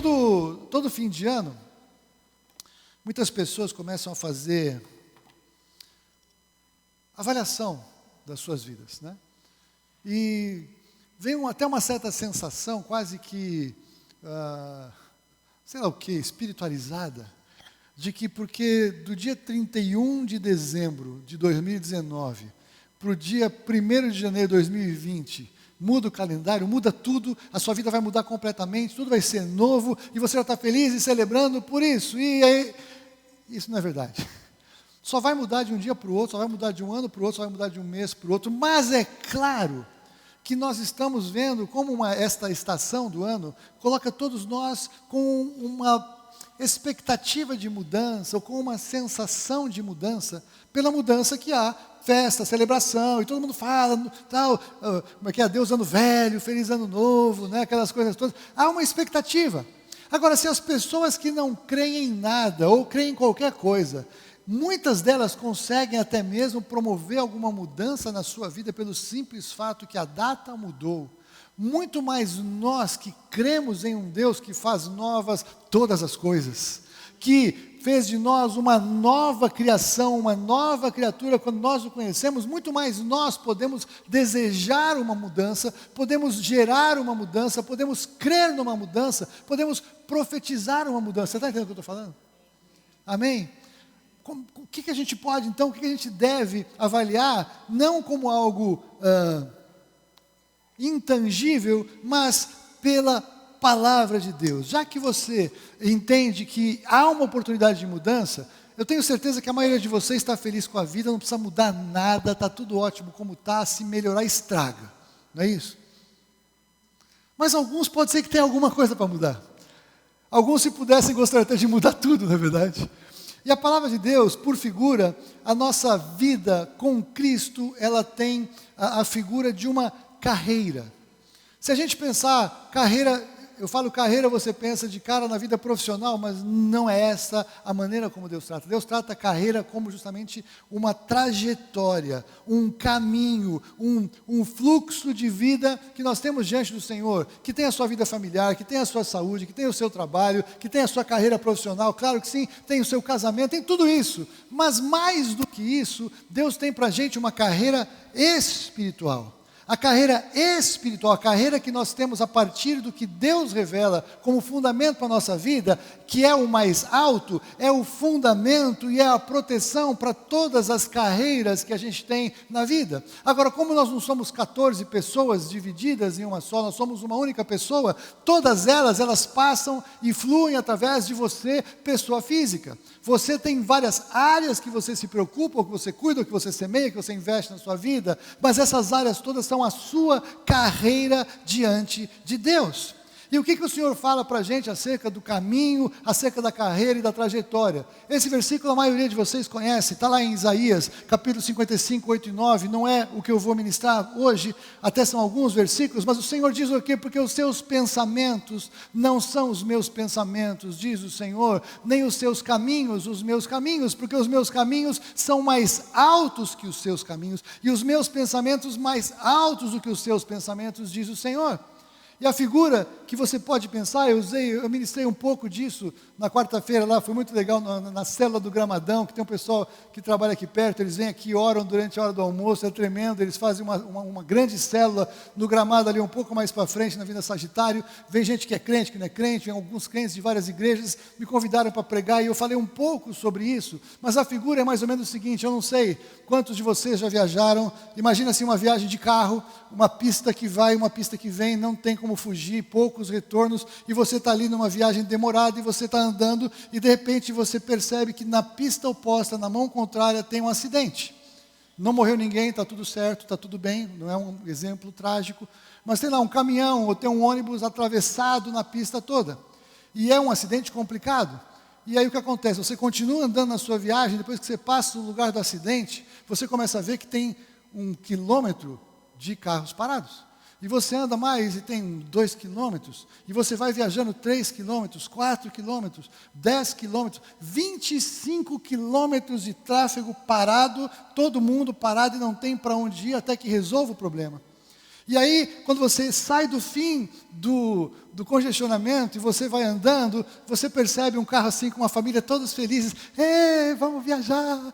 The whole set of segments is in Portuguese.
todo fim de ano, muitas pessoas começam a fazer avaliação das suas vidas, né? E vem até uma certa sensação, quase que, sei lá o que, espiritualizada, de que porque do dia 31 de dezembro de 2019 para o dia 1º de janeiro de 2020, muda o calendário, muda tudo, a sua vida vai mudar completamente, tudo vai ser novo, e você já está feliz e celebrando por isso. E aí, isso não é verdade. Só vai mudar de um dia para o outro, só vai mudar de um ano para o outro, só vai mudar de um mês para o outro, mas é claro que nós estamos vendo como esta estação do ano coloca todos nós com uma expectativa de mudança, ou com uma sensação de mudança, pela mudança que há, festa, celebração, e todo mundo fala, tal, como é que é, Deus ano velho, feliz ano novo, né, aquelas coisas todas, há uma expectativa. Agora, se as pessoas que não creem em nada, ou creem em qualquer coisa, muitas delas conseguem até mesmo promover alguma mudança na sua vida pelo simples fato que a data mudou. Muito mais nós que cremos em um Deus que faz novas todas as coisas, que fez de nós uma nova criação, uma nova criatura, quando nós o conhecemos, muito mais nós podemos desejar uma mudança, podemos gerar uma mudança, podemos crer numa mudança, podemos profetizar uma mudança. Você está entendendo o que eu estou falando? Amém? O que a gente pode, então, o que a gente deve avaliar, não como algo intangível, mas pela palavra de Deus. Já que você entende que há uma oportunidade de mudança, eu tenho certeza que a maioria de vocês está feliz com a vida, não precisa mudar nada, está tudo ótimo como está, se melhorar estraga, não é isso? Mas alguns pode ser que tenha alguma coisa para mudar. Alguns, se pudessem, gostariam até de mudar tudo, na verdade. E a palavra de Deus, por figura, a nossa vida com Cristo, ela tem a figura de uma carreira. Se a gente pensar carreira, eu falo carreira, você pensa de cara na vida profissional, mas não é essa a maneira como Deus trata. Deus trata a carreira como justamente uma trajetória, um caminho, um fluxo de vida que nós temos diante do Senhor, que tem a sua vida familiar, que tem a sua saúde, que tem o seu trabalho, que tem a sua carreira profissional, claro que sim, tem o seu casamento, tem tudo isso. Mas mais do que isso, Deus tem para a gente uma carreira espiritual. A carreira espiritual, a carreira que nós temos a partir do que Deus revela como fundamento para a nossa vida, que é o mais alto, é o fundamento e é a proteção para todas as carreiras que a gente tem na vida. Agora, como nós não somos 14 pessoas divididas em uma só, nós somos uma única pessoa, todas elas passam e fluem através de você, pessoa física. Você tem várias áreas que você se preocupa, ou que você cuida, ou que você semeia, que você investe na sua vida, mas essas áreas todas são a sua carreira diante de Deus. E o que o Senhor fala para a gente acerca do caminho, acerca da carreira e da trajetória? Esse versículo a maioria de vocês conhece, está lá em Isaías, capítulo 55, 8 e 9, não é o que eu vou ministrar hoje, até são alguns versículos, mas o Senhor diz o quê? Porque os seus pensamentos não são os meus pensamentos, diz o Senhor, nem os seus caminhos, os meus caminhos, porque os meus caminhos são mais altos que os seus caminhos, e os meus pensamentos mais altos do que os seus pensamentos, diz o Senhor. E a figura que você pode pensar, eu ministrei um pouco disso na quarta-feira lá, foi muito legal na célula do Gramadão, que tem um pessoal que trabalha aqui perto, eles vêm aqui, oram durante a hora do almoço, é tremendo, eles fazem uma grande célula no gramado ali um pouco mais para frente, na Vila Sagitário, vem gente que é crente, que não é crente, vem alguns crentes de várias igrejas, me convidaram para pregar e eu falei um pouco sobre isso, mas a figura é mais ou menos o seguinte, eu não sei quantos de vocês já viajaram, imagina assim uma viagem de carro, uma pista que vai, uma pista que vem, não tem como fugir, poucos retornos, e você está ali numa viagem demorada, e você está andando, e de repente você percebe que na pista oposta, na mão contrária, tem um acidente. Não morreu ninguém, está tudo certo, está tudo bem, não é um exemplo trágico, mas tem lá um caminhão, ou tem um ônibus atravessado na pista toda, e é um acidente complicado. E aí o que acontece? Você continua andando na sua viagem, depois que você passa no lugar do acidente, você começa a ver que tem 1 quilômetro de carros parados. E você anda mais e tem 2 quilômetros, e você vai viajando 3 quilômetros, 4 quilômetros, 10 quilômetros, 25 quilômetros de tráfego parado, todo mundo parado e não tem para onde ir até que resolva o problema. E aí, quando você sai do fim do congestionamento e você vai andando, você percebe um carro assim com uma família todos felizes. Vamos viajar.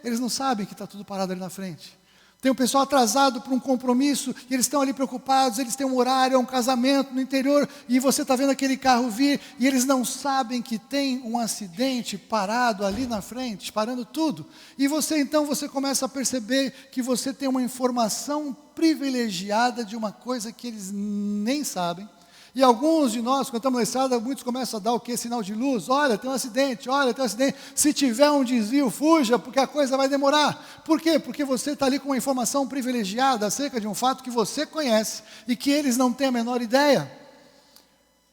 Eles não sabem que está tudo parado ali na frente. Tem um pessoal atrasado para um compromisso e eles estão ali preocupados, eles têm um horário, é um casamento no interior e você está vendo aquele carro vir e eles não sabem que tem um acidente parado ali na frente, parando tudo. E você começa a perceber que você tem uma informação privilegiada de uma coisa que eles nem sabem. E alguns de nós, quando estamos na estrada, muitos começam a dar o quê? Sinal de luz. Olha, tem um acidente, olha, tem um acidente. Se tiver um desvio, fuja, porque a coisa vai demorar. Por quê? Porque você está ali com uma informação privilegiada acerca de um fato que você conhece e que eles não têm a menor ideia.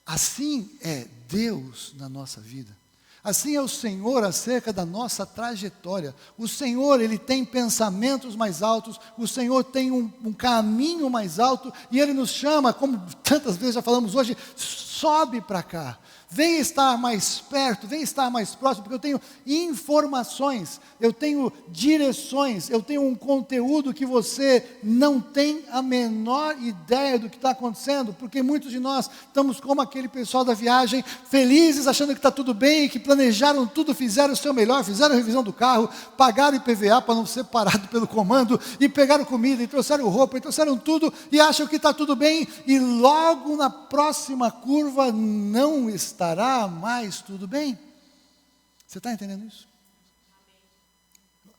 Assim é Deus na nossa vida. Assim é o Senhor acerca da nossa trajetória. O Senhor, Ele tem pensamentos mais altos, o Senhor tem um caminho mais alto, e Ele nos chama, como tantas vezes já falamos hoje, sobe para cá. Vem estar mais perto, vem estar mais próximo, porque eu tenho informações, eu tenho direções, eu tenho um conteúdo que você não tem a menor ideia do que está acontecendo, porque muitos de nós estamos como aquele pessoal da viagem, felizes, achando que está tudo bem, que planejaram tudo, fizeram o seu melhor, fizeram a revisão do carro, pagaram IPVA para não ser parado pelo comando, e pegaram comida, e trouxeram roupa, e trouxeram tudo, e acham que está tudo bem, e logo na próxima curva não estará mais tudo bem. Você está entendendo isso?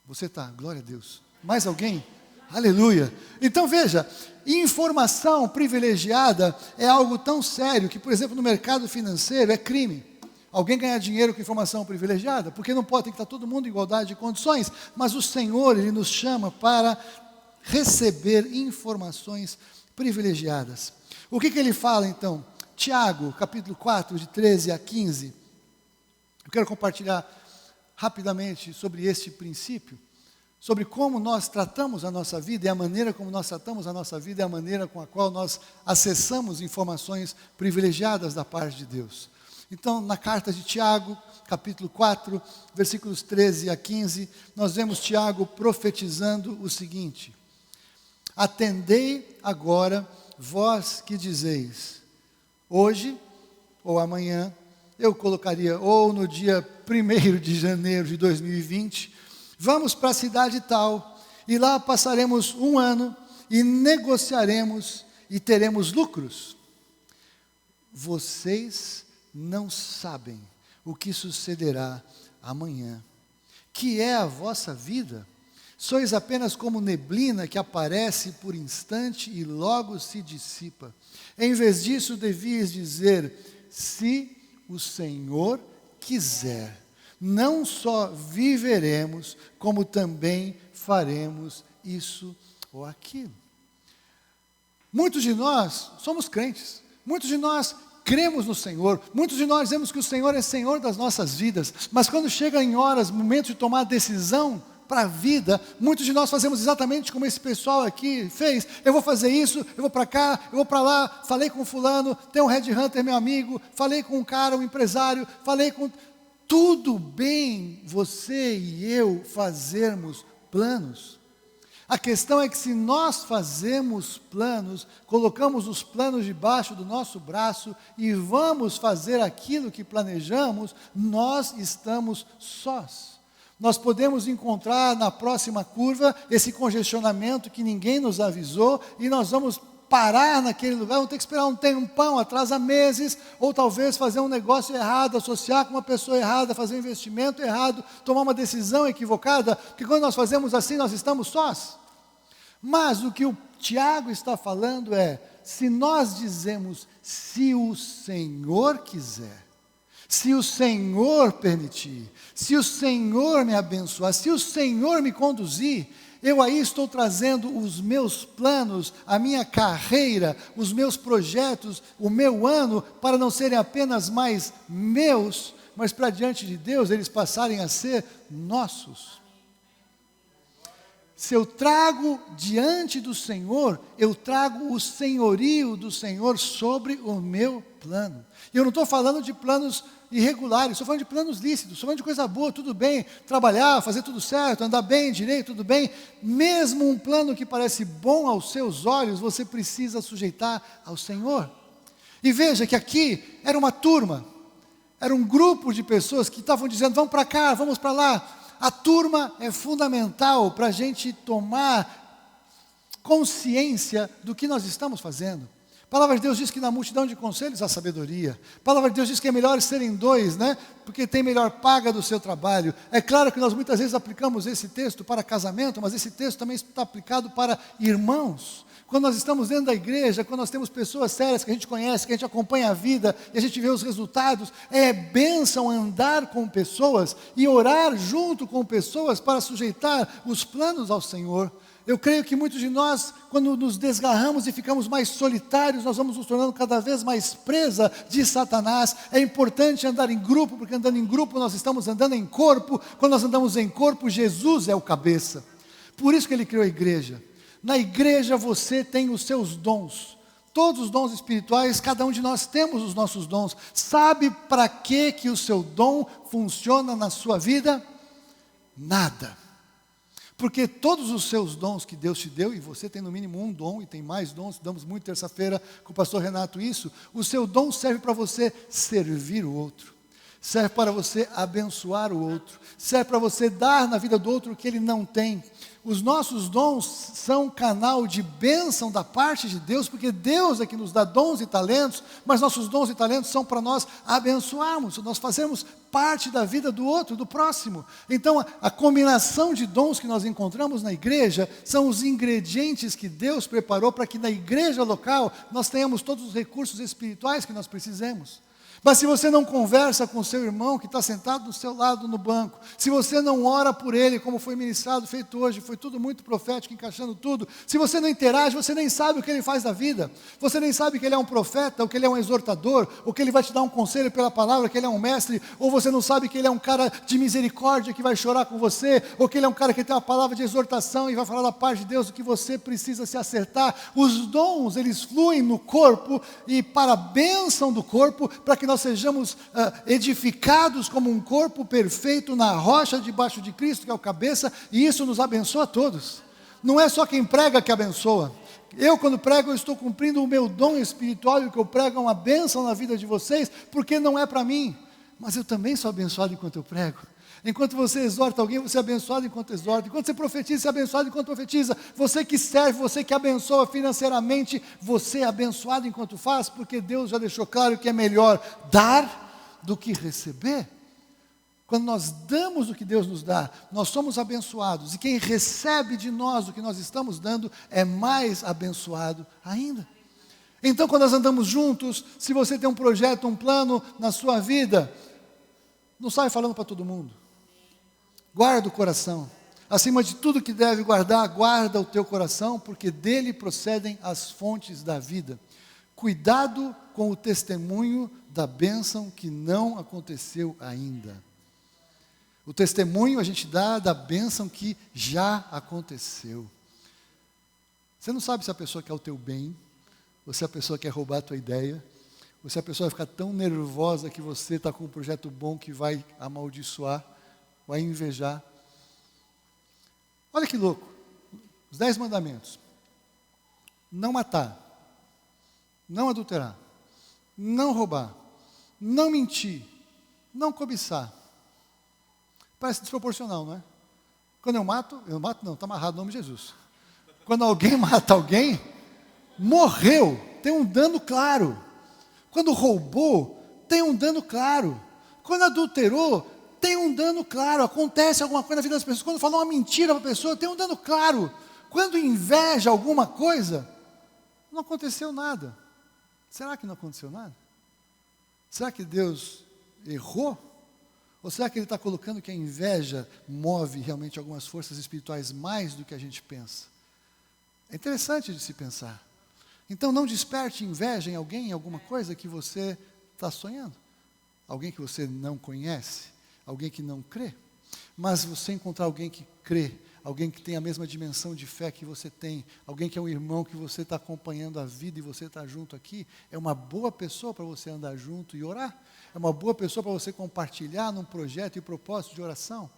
Você está, glória a Deus. Mais alguém? Aleluia. Então veja, informação privilegiada é algo tão sério que, por exemplo, no mercado financeiro é crime. Alguém ganhar dinheiro com informação privilegiada, porque não pode, tem que estar todo mundo em igualdade de condições, mas o Senhor, Ele nos chama para receber informações privilegiadas. O que Ele fala então? Tiago, capítulo 4, de 13 a 15. Eu quero compartilhar rapidamente sobre este princípio, sobre como nós tratamos a nossa vida, e a maneira como nós tratamos a nossa vida é a maneira com a qual nós acessamos informações privilegiadas da parte de Deus. Então, na carta de Tiago, capítulo 4, versículos 13 a 15, nós vemos Tiago profetizando o seguinte: atendei agora, vós que dizeis, hoje ou amanhã, eu colocaria, ou no dia 1º de janeiro de 2020, vamos para a cidade tal, e lá passaremos um ano, e negociaremos, e teremos lucros. Vocês não sabem o que sucederá amanhã. Que é a vossa vida? Sois apenas como neblina que aparece por instante e logo se dissipa. Em vez disso, devias dizer, se o Senhor quiser, não só viveremos, como também faremos isso ou aquilo. Muitos de nós somos crentes, muitos de nós cremos no Senhor, muitos de nós dizemos que o Senhor é Senhor das nossas vidas, mas quando chega em horas, momentos de tomar decisão para a vida, muitos de nós fazemos exatamente como esse pessoal aqui fez. Eu vou fazer isso, eu vou para cá, eu vou para lá, falei com fulano, tem um headhunter meu amigo, falei com um cara, um empresário, falei com... Tudo bem você e eu fazermos planos. A questão é que se nós fazemos planos, colocamos os planos debaixo do nosso braço e vamos fazer aquilo que planejamos, nós estamos sós. Nós podemos encontrar na próxima curva esse congestionamento que ninguém nos avisou e nós vamos parar naquele lugar, vamos ter que esperar um tempão, atrasa meses, ou talvez fazer um negócio errado, associar com uma pessoa errada, fazer um investimento errado, tomar uma decisão equivocada, porque quando nós fazemos assim, nós estamos sós. Mas o que o Tiago está falando é, se nós dizemos, se o Senhor quiser, se o Senhor permitir, se o Senhor me abençoar, se o Senhor me conduzir, eu aí estou trazendo os meus planos, a minha carreira, os meus projetos, o meu ano, para não serem apenas mais meus, mas para diante de Deus eles passarem a ser nossos. Se eu trago diante do Senhor, eu trago o senhorio do Senhor sobre o meu plano. E eu não estou falando de planos irregulares, estou falando de planos lícitos, estou falando de coisa boa, tudo bem, trabalhar, fazer tudo certo, andar bem, direito, tudo bem. Mesmo um plano que parece bom aos seus olhos, você precisa sujeitar ao Senhor. E veja que aqui era uma turma, era um grupo de pessoas que estavam dizendo, vamos para cá, vamos para lá. A turma é fundamental para a gente tomar consciência do que nós estamos fazendo. A palavra de Deus diz que na multidão de conselhos há sabedoria. A palavra de Deus diz que é melhor serem dois, né? Porque tem melhor paga do seu trabalho. É claro que nós muitas vezes aplicamos esse texto para casamento, mas esse texto também está aplicado para irmãos. Quando nós estamos dentro da igreja, quando nós temos pessoas sérias que a gente conhece, que a gente acompanha a vida e a gente vê os resultados, é bênção andar com pessoas e orar junto com pessoas para sujeitar os planos ao Senhor. Eu creio que muitos de nós, quando nos desgarramos e ficamos mais solitários, nós vamos nos tornando cada vez mais presa de Satanás. É importante andar em grupo, porque andando em grupo nós estamos andando em corpo. Quando nós andamos em corpo, Jesus é o cabeça. Por isso que Ele criou a igreja. Na igreja você tem os seus dons. Todos os dons espirituais, cada um de nós temos os nossos dons. Sabe para que o seu dom funciona na sua vida? Nada. Porque todos os seus dons que Deus te deu, e você tem no mínimo um dom, e tem mais dons, damos muito terça-feira com o pastor Renato isso, o seu dom serve para você servir o outro, serve para você abençoar o outro, serve para você dar na vida do outro o que ele não tem. Os nossos dons são canal de bênção da parte de Deus, porque Deus é que nos dá dons e talentos, mas nossos dons e talentos são para nós abençoarmos, nós fazemos parte da vida do outro, do próximo. Então, a combinação de dons que nós encontramos na igreja são os ingredientes que Deus preparou para que na igreja local nós tenhamos todos os recursos espirituais que nós precisamos. Mas se você não conversa com o seu irmão que está sentado do seu lado no banco, se você não ora por ele, como foi ministrado, feito hoje, foi tudo muito profético, encaixando tudo, se você não interage, você nem sabe o que ele faz da vida, você nem sabe que ele é um profeta, ou que ele é um exortador, ou que ele vai te dar um conselho pela palavra, que ele é um mestre, ou você não sabe que ele é um cara de misericórdia que vai chorar com você, ou que ele é um cara que tem uma palavra de exortação e vai falar da parte de Deus, o que você precisa se acertar. Os dons, eles fluem no corpo e para a bênção do corpo, para que nós sejamos edificados como um corpo perfeito na rocha debaixo de Cristo, que é o cabeça, e isso nos abençoa a todos. Não é só quem prega que abençoa. Eu, quando prego, eu estou cumprindo o meu dom espiritual, e o que eu prego é uma bênção na vida de vocês, porque não é para mim, mas eu também sou abençoado enquanto eu prego. Enquanto você exorta alguém, você é abençoado enquanto exorta. Enquanto você profetiza, você é abençoado enquanto profetiza. Você que serve, você que abençoa financeiramente, você é abençoado enquanto faz, porque Deus já deixou claro que é melhor dar do que receber. Quando nós damos o que Deus nos dá, nós somos abençoados. E quem recebe de nós o que nós estamos dando, é mais abençoado ainda. Então, quando nós andamos juntos, se você tem um projeto, um plano na sua vida, não sai falando para todo mundo. Guarda o coração. Acima de tudo que deve guardar, guarda o teu coração, porque dele procedem as fontes da vida. Cuidado com o testemunho da bênção que não aconteceu ainda. O testemunho a gente dá da bênção que já aconteceu. Você não sabe se a pessoa quer o teu bem, ou se a pessoa quer roubar a tua ideia, ou se a pessoa vai ficar tão nervosa que você está com um projeto bom que vai amaldiçoar, vai invejar. Olha que louco, os 10 mandamentos: não matar, não adulterar, não roubar, não mentir, não cobiçar. Parece desproporcional, não é? Quando eu mato não, está amarrado no nome de Jesus. Quando alguém mata alguém, morreu, tem um dano claro. Quando roubou, tem um dano claro. Quando adulterou, tem um dano claro. Acontece alguma coisa na vida das pessoas. Quando falou uma mentira para a pessoa, tem um dano claro. Quando inveja alguma coisa, não aconteceu nada. Será que não aconteceu nada? Será que Deus errou? Ou será que Ele está colocando que a inveja move realmente algumas forças espirituais mais do que a gente pensa? É interessante de se pensar. Então não desperte inveja em alguém, em alguma coisa que você está sonhando. Alguém que você não conhece, alguém que não crê. Mas você encontrar alguém que crê, alguém que tem a mesma dimensão de fé que você tem, alguém que é um irmão que você está acompanhando a vida e você está junto aqui, é uma boa pessoa para você andar junto e orar. É uma boa pessoa para você compartilhar num projeto e propósito de oração.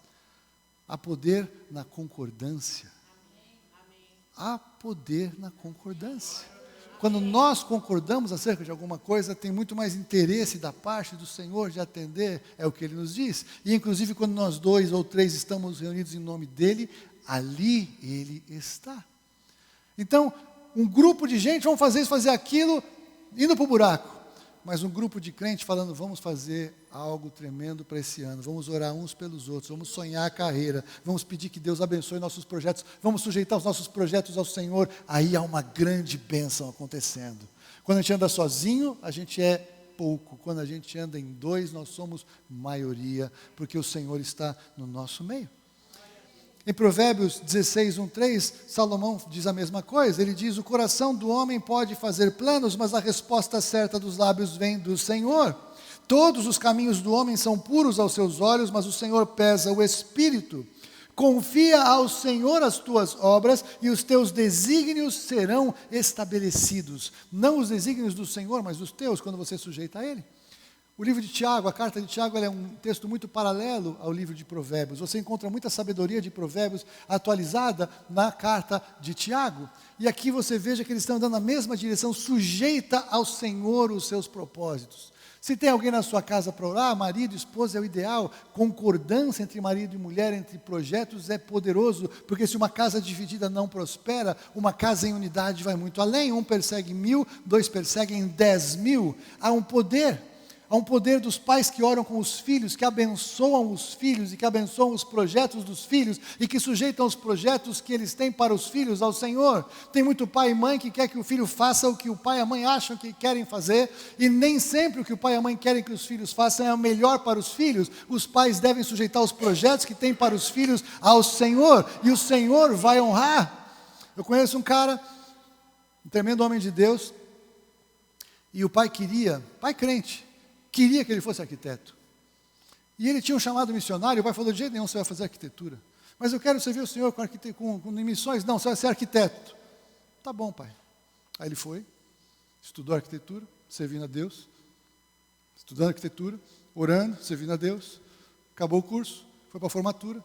Há poder na concordância. Há poder na concordância. Quando nós concordamos acerca de alguma coisa, tem muito mais interesse da parte do Senhor de atender, é o que Ele nos diz. E inclusive quando nós 2 ou 3 estamos reunidos em nome dEle, ali Ele está. Então, um grupo de gente, vamos fazer isso, fazer aquilo, indo para o buraco. Mas um grupo de crentes falando, vamos fazer algo tremendo para esse ano, vamos orar uns pelos outros, vamos sonhar a carreira, vamos pedir que Deus abençoe nossos projetos, vamos sujeitar os nossos projetos ao Senhor, aí há uma grande bênção acontecendo. Quando a gente anda sozinho, a gente é pouco, quando a gente anda em 2, nós somos maioria, porque o Senhor está no nosso meio. Em Provérbios 16, 1-3, Salomão diz a mesma coisa. Ele diz, o coração do homem pode fazer planos, mas a resposta certa dos lábios vem do Senhor. Todos os caminhos do homem são puros aos seus olhos, mas o Senhor pesa o espírito. Confia ao Senhor as tuas obras e os teus desígnios serão estabelecidos. Não os desígnios do Senhor, mas os teus, quando você sujeita a Ele. O livro de Tiago, a carta de Tiago, é um texto muito paralelo ao livro de Provérbios. Você encontra muita sabedoria de Provérbios atualizada na carta de Tiago. E aqui você veja que eles estão andando na mesma direção, sujeita ao Senhor os seus propósitos. Se tem alguém na sua casa para orar, marido, esposa é o ideal. Concordância entre marido e mulher, entre projetos é poderoso, porque se uma casa dividida não prospera, uma casa em unidade vai muito além. Um persegue 1000, 2 perseguem 10.000. Há um poder. Há um poder dos pais que oram com os filhos, que abençoam os filhos e que abençoam os projetos dos filhos e que sujeitam os projetos que eles têm para os filhos ao Senhor. Tem muito pai e mãe que quer que o filho faça o que o pai e a mãe acham que querem fazer e nem sempre o que o pai e a mãe querem que os filhos façam é o melhor para os filhos. Os pais devem sujeitar os projetos que têm para os filhos ao Senhor e o Senhor vai honrar. Eu conheço um cara, um tremendo homem de Deus, e o pai crente, queria que ele fosse arquiteto. E ele tinha um chamado missionário, o pai falou, de jeito nenhum você vai fazer arquitetura. Mas eu quero servir o Senhor com missões. Não, você vai ser arquiteto. Tá bom, pai. Aí ele foi, estudou arquitetura, servindo a Deus, estudando arquitetura, orando, servindo a Deus. Acabou o curso, foi para a formatura.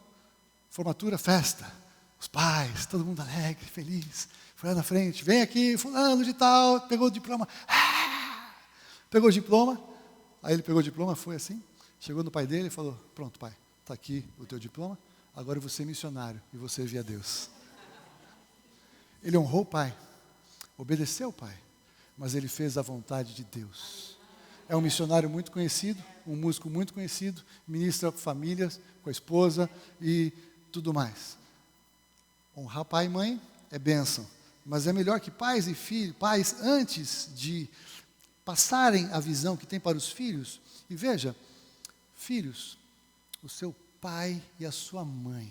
Formatura, festa. Os pais, todo mundo alegre, feliz. Foi lá na frente, vem aqui, fulano de tal, pegou o diploma. Pegou o diploma. Aí ele pegou o diploma, foi assim, chegou no pai dele e falou, pronto pai, está aqui o teu diploma, agora você é missionário e você servir a Deus. Ele honrou o pai, obedeceu o pai, mas ele fez a vontade de Deus. É um missionário muito conhecido, um músico muito conhecido, ministra famílias, com a esposa e tudo mais. Honrar pai e mãe é bênção, mas é melhor que pais e filhos, pais antes de passarem a visão que tem para os filhos. E veja, filhos, o seu pai e a sua mãe,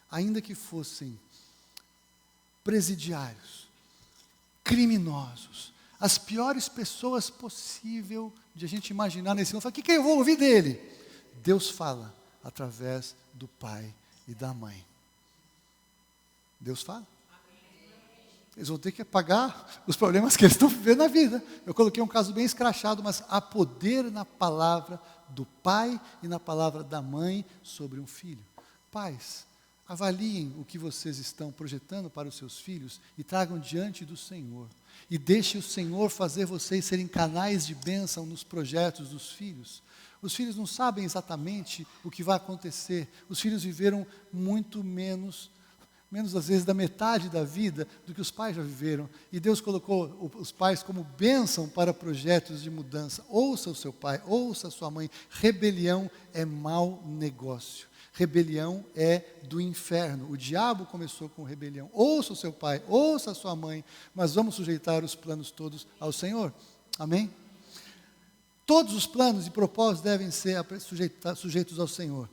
ainda que fossem presidiários, criminosos, as piores pessoas possível de a gente imaginar nesse mundo, o que eu vou ouvir dele? Deus fala através do pai e da mãe. Deus fala. Eles vão ter que pagar os problemas que eles estão vivendo na vida. Eu coloquei um caso bem escrachado, mas há poder na palavra do pai e na palavra da mãe sobre um filho. Pais, avaliem o que vocês estão projetando para os seus filhos e tragam diante do Senhor. E deixe o Senhor fazer vocês serem canais de bênção nos projetos dos filhos. Os filhos não sabem exatamente o que vai acontecer. Os filhos viveram muito menos às vezes da metade da vida do que os pais já viveram. E Deus colocou os pais como bênção para projetos de mudança. Ouça o seu pai, ouça a sua mãe. Rebelião é mau negócio. Rebelião é do inferno. O diabo começou com rebelião. Ouça o seu pai, ouça a sua mãe, mas vamos sujeitar os planos todos ao Senhor. Amém? Todos os planos e propósitos devem ser sujeitos ao Senhor.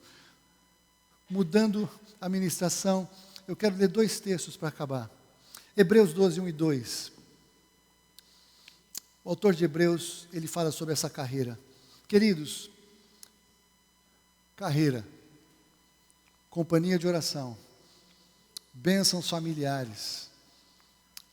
Mudando a ministração, eu quero ler 2 textos para acabar. Hebreus 12, 1 e 2. O autor de Hebreus, ele fala sobre essa carreira. Queridos, carreira, companhia de oração, bênçãos familiares,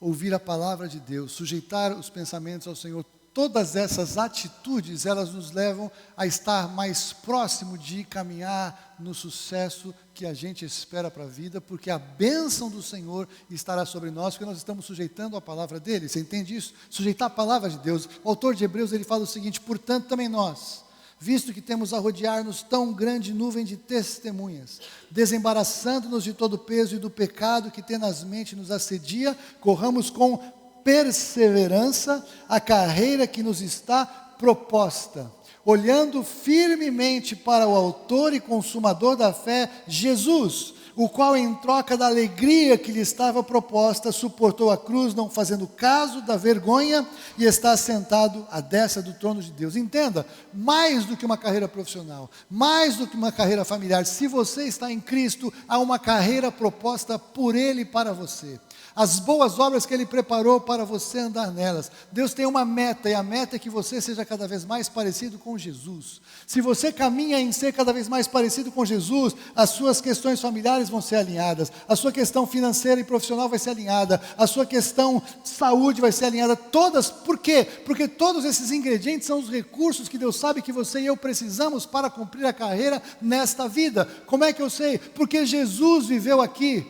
ouvir a palavra de Deus, sujeitar os pensamentos ao Senhor. Todas essas atitudes, elas nos levam a estar mais próximo de caminhar no sucesso que a gente espera para a vida, porque a bênção do Senhor estará sobre nós, porque nós estamos sujeitando a palavra dele. Você entende isso? Sujeitar a palavra de Deus. O autor de Hebreus, ele fala o seguinte: portanto também nós, visto que temos a rodear-nos tão grande nuvem de testemunhas, desembaraçando-nos de todo o peso e do pecado que tenazmente nos assedia, corramos com perseverança a carreira que nos está proposta, olhando firmemente para o autor e consumador da fé, Jesus, o qual em troca da alegria que lhe estava proposta, suportou a cruz, não fazendo caso da vergonha, e está sentado à destra do trono de Deus. Entenda, mais do que uma carreira profissional, mais do que uma carreira familiar, se você está em Cristo, há uma carreira proposta por Ele para você. As boas obras que Ele preparou para você andar nelas. Deus tem uma meta, e a meta é que você seja cada vez mais parecido com Jesus. Se você caminha em ser cada vez mais parecido com Jesus, as suas questões familiares vão ser alinhadas, a sua questão financeira e profissional vai ser alinhada, a sua questão de saúde vai ser alinhada, todas. Por quê? Porque todos esses ingredientes são os recursos que Deus sabe que você e eu precisamos para cumprir a carreira nesta vida. Como é que eu sei? Porque Jesus viveu aqui.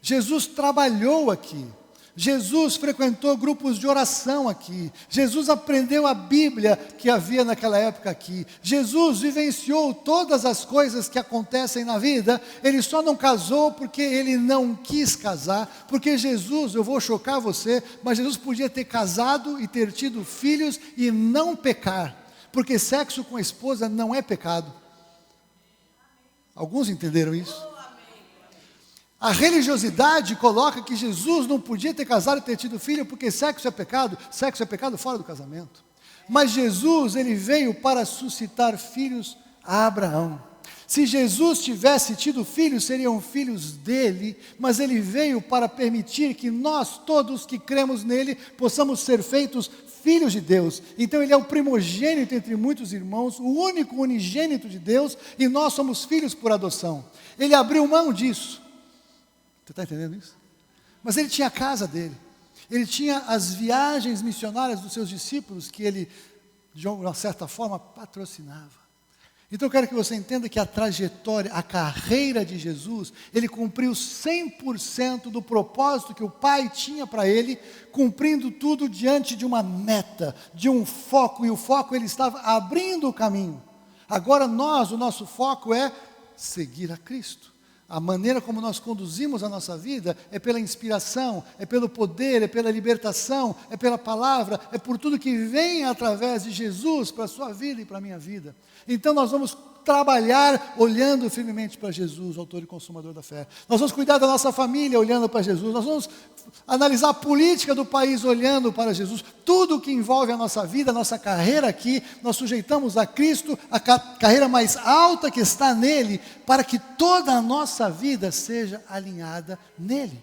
Jesus trabalhou aqui, Jesus frequentou grupos de oração aqui, Jesus aprendeu a Bíblia que havia naquela época aqui, Jesus vivenciou todas as coisas que acontecem na vida. Ele só não casou porque ele não quis casar, porque Jesus, eu vou chocar você, mas Jesus podia ter casado e ter tido filhos e não pecar, porque sexo com a esposa não é pecado. Alguns entenderam isso? A religiosidade coloca que Jesus não podia ter casado e ter tido filho porque sexo é pecado fora do casamento. Mas Jesus, ele veio para suscitar filhos a Abraão. Se Jesus tivesse tido filhos, seriam filhos dele, mas ele veio para permitir que nós todos que cremos nele possamos ser feitos filhos de Deus. Então ele é o primogênito entre muitos irmãos, o único unigênito de Deus, e nós somos filhos por adoção. Ele abriu mão disso. Você está entendendo isso? Mas ele tinha a casa dele, ele tinha as viagens missionárias dos seus discípulos, que ele, de uma certa forma, patrocinava. Então eu quero que você entenda que a trajetória, a carreira de Jesus, ele cumpriu 100% do propósito que o Pai tinha para ele, cumprindo tudo diante de uma meta, de um foco, e o foco ele estava abrindo o caminho. Agora o nosso foco é seguir a Cristo. A maneira como nós conduzimos a nossa vida é pela inspiração, é pelo poder, é pela libertação, é pela palavra, é por tudo que vem através de Jesus para a sua vida e para a minha vida. Então nós vamos trabalhar olhando firmemente para Jesus, autor e consumador da fé. Nós vamos cuidar da nossa família olhando para Jesus. Nós vamos analisar a política do país olhando para Jesus. Tudo que envolve a nossa vida, a nossa carreira aqui, nós sujeitamos a Cristo, a carreira mais alta que está nele, para que toda a nossa vida seja alinhada nele.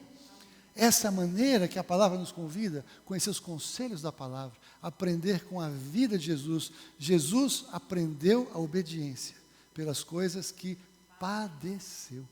Essa é a maneira que a palavra nos convida, conhecer os conselhos da palavra, aprender com a vida de Jesus. Jesus aprendeu a obediência pelas coisas que padeceu.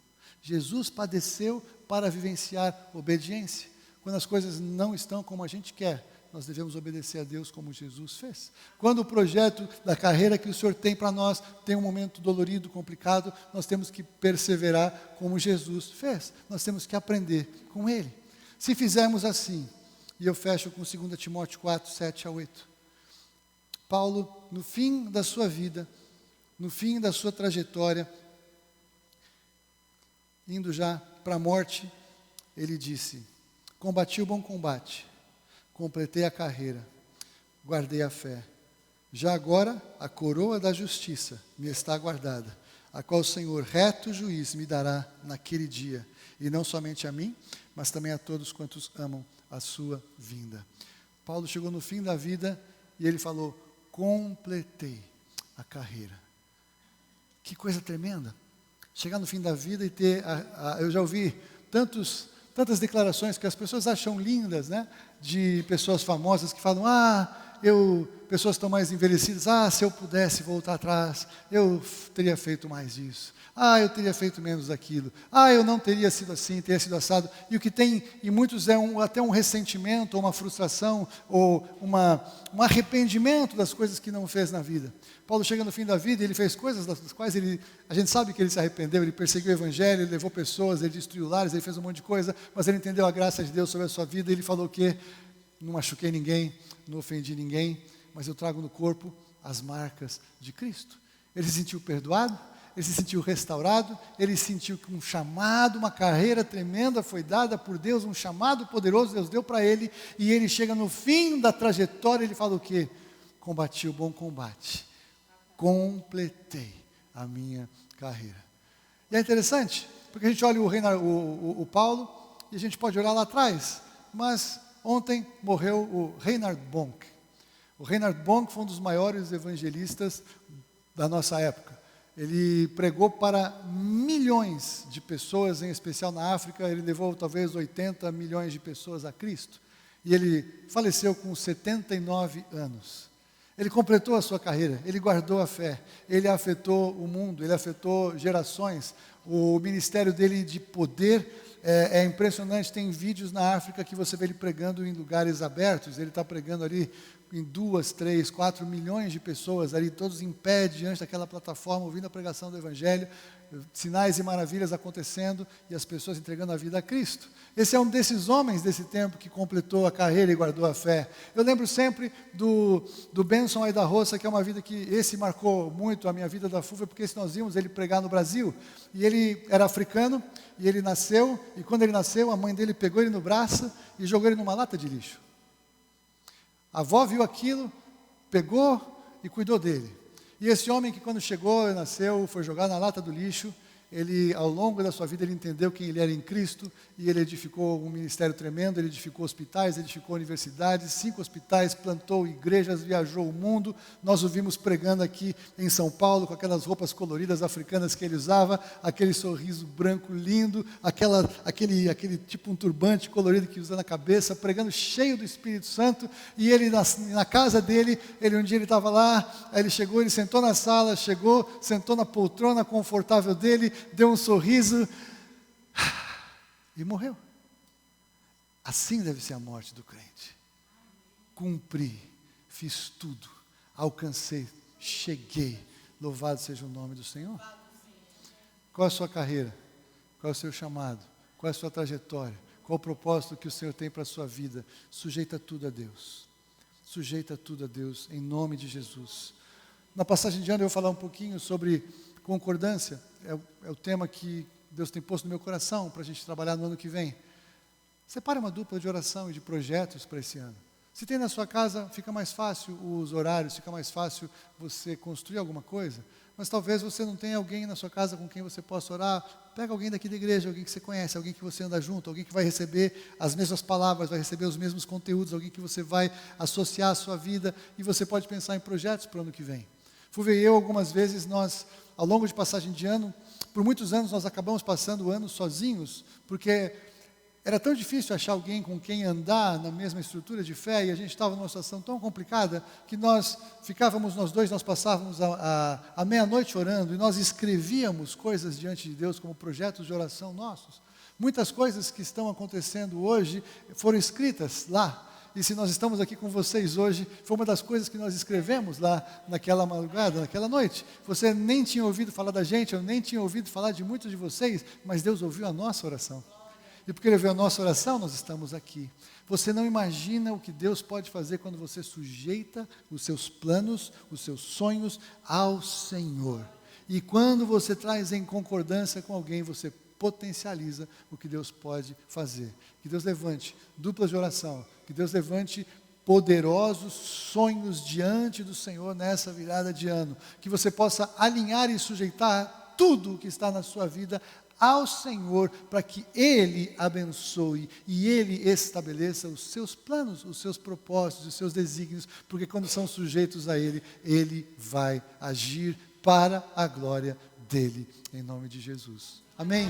Jesus padeceu para vivenciar obediência. Quando as coisas não estão como a gente quer, nós devemos obedecer a Deus como Jesus fez. Quando o projeto da carreira que o Senhor tem para nós tem um momento dolorido, complicado, nós temos que perseverar como Jesus fez. Nós temos que aprender com Ele. Se fizermos assim, e eu fecho com 2 Timóteo 4, 7 a 8. Paulo, no fim da sua vida, no fim da sua trajetória, indo já para a morte, ele disse: combati o bom combate, completei a carreira, guardei a fé. Já agora a coroa da justiça me está guardada, a qual o Senhor, reto juiz, me dará naquele dia, e não somente a mim, mas também a todos quantos amam a sua vinda. Paulo chegou no fim da vida e ele falou: completei a carreira. Que coisa tremenda, chegar no fim da vida e ter, eu já ouvi tantas declarações que as pessoas acham lindas, né? De pessoas famosas que falam: pessoas estão mais envelhecidas, se eu pudesse voltar atrás, eu teria feito mais isso. Eu teria feito menos daquilo. Eu não teria sido assim, teria sido assado. E o que tem em muitos é até um ressentimento, ou uma frustração, ou um arrependimento das coisas que não fez na vida. Paulo chega no fim da vida e ele fez coisas das quais a gente sabe que ele se arrependeu. Ele perseguiu o evangelho, ele levou pessoas, ele destruiu lares, ele fez um monte de coisa, mas ele entendeu a graça de Deus sobre a sua vida e ele falou que não machuquei ninguém, não ofendi ninguém, mas eu trago no corpo as marcas de Cristo. Ele se sentiu perdoado, ele se sentiu restaurado, ele sentiu que um chamado, uma carreira tremenda foi dada por Deus, um chamado poderoso Deus deu para ele, e ele chega no fim da trajetória, ele fala o quê? Combati o bom combate, completei a minha carreira. E é interessante, porque a gente olha o Paulo, e a gente pode olhar lá atrás, mas ontem morreu o Reinhard Bonk. O Reinhard Bonk foi um dos maiores evangelistas da nossa época. Ele pregou para milhões de pessoas, em especial na África. Ele levou talvez 80 milhões de pessoas a Cristo. E ele faleceu com 79 anos. Ele completou a sua carreira, ele guardou a fé, ele afetou o mundo, ele afetou gerações. O ministério dele de poder é impressionante. Tem vídeos na África que você vê ele pregando em lugares abertos. Ele está pregando ali em 2, 3, 4 milhões de pessoas ali, todos em pé diante daquela plataforma, ouvindo a pregação do Evangelho, sinais e maravilhas acontecendo e as pessoas entregando a vida a Cristo. Esse é um desses homens desse tempo que completou a carreira e guardou a fé. Eu lembro sempre do Benson aí da Roça, que é uma vida que esse marcou muito a minha vida da FUVA, porque esse nós vimos ele pregar no Brasil, e ele era africano, e ele nasceu, e quando ele nasceu, a mãe dele pegou ele no braço e jogou ele numa lata de lixo. A avó viu aquilo, pegou e cuidou dele. E esse homem que quando chegou e nasceu, foi jogado na lata do lixo, ele, ao longo da sua vida, ele entendeu quem ele era em Cristo, e ele edificou um ministério tremendo, ele edificou hospitais, edificou universidades, 5 hospitais, plantou igrejas, viajou o mundo. Nós o vimos pregando aqui em São Paulo, com aquelas roupas coloridas africanas que ele usava, aquele sorriso branco lindo, aquele tipo um turbante colorido que usa na cabeça, pregando cheio do Espírito Santo. E ele, na casa dele, um dia ele estava lá, aí ele chegou, ele sentou na sala, sentou na poltrona confortável dele, deu um sorriso e morreu. Assim deve ser a morte do crente. Cumpri, fiz tudo, alcancei, cheguei. Louvado seja o nome do Senhor. Qual é a sua carreira? Qual é o seu chamado? Qual é a sua trajetória? Qual o propósito que o Senhor tem para a sua vida? Sujeita tudo a Deus. Sujeita tudo a Deus, em nome de Jesus. Na passagem de ano eu vou falar um pouquinho sobre concordância. É o tema que Deus tem posto no meu coração para a gente trabalhar no ano que vem. Separe uma dupla de oração e de projetos para esse ano. Se tem na sua casa, fica mais fácil os horários, fica mais fácil você construir alguma coisa. Mas talvez você não tenha alguém na sua casa com quem você possa orar. Pega alguém daqui da igreja, alguém que você conhece, alguém que você anda junto, alguém que vai receber as mesmas palavras, vai receber os mesmos conteúdos, alguém que você vai associar à sua vida, e você pode pensar em projetos para o ano que vem. Fui eu, algumas vezes, nós, ao longo de passagem de ano, por muitos anos nós acabamos passando o ano sozinhos, porque era tão difícil achar alguém com quem andar na mesma estrutura de fé, e a gente estava numa situação tão complicada, que nós passávamos a meia-noite orando, e nós escrevíamos coisas diante de Deus como projetos de oração nossos. Muitas coisas que estão acontecendo hoje foram escritas lá. E se nós estamos aqui com vocês hoje, foi uma das coisas que nós escrevemos lá naquela madrugada, naquela noite. Você nem tinha ouvido falar da gente, eu nem tinha ouvido falar de muitos de vocês, mas Deus ouviu a nossa oração. E porque Ele ouviu a nossa oração, nós estamos aqui. Você não imagina o que Deus pode fazer quando você sujeita os seus planos, os seus sonhos ao Senhor. E quando você traz em concordância com alguém, você potencializa o que Deus pode fazer. Que Deus levante duplas de oração, que Deus levante poderosos sonhos diante do Senhor nessa virada de ano, que você possa alinhar e sujeitar tudo o que está na sua vida ao Senhor, para que Ele abençoe e Ele estabeleça os seus planos, os seus propósitos, os seus desígnios, porque quando são sujeitos a Ele, Ele vai agir para a glória dEle, em nome de Jesus. Amém?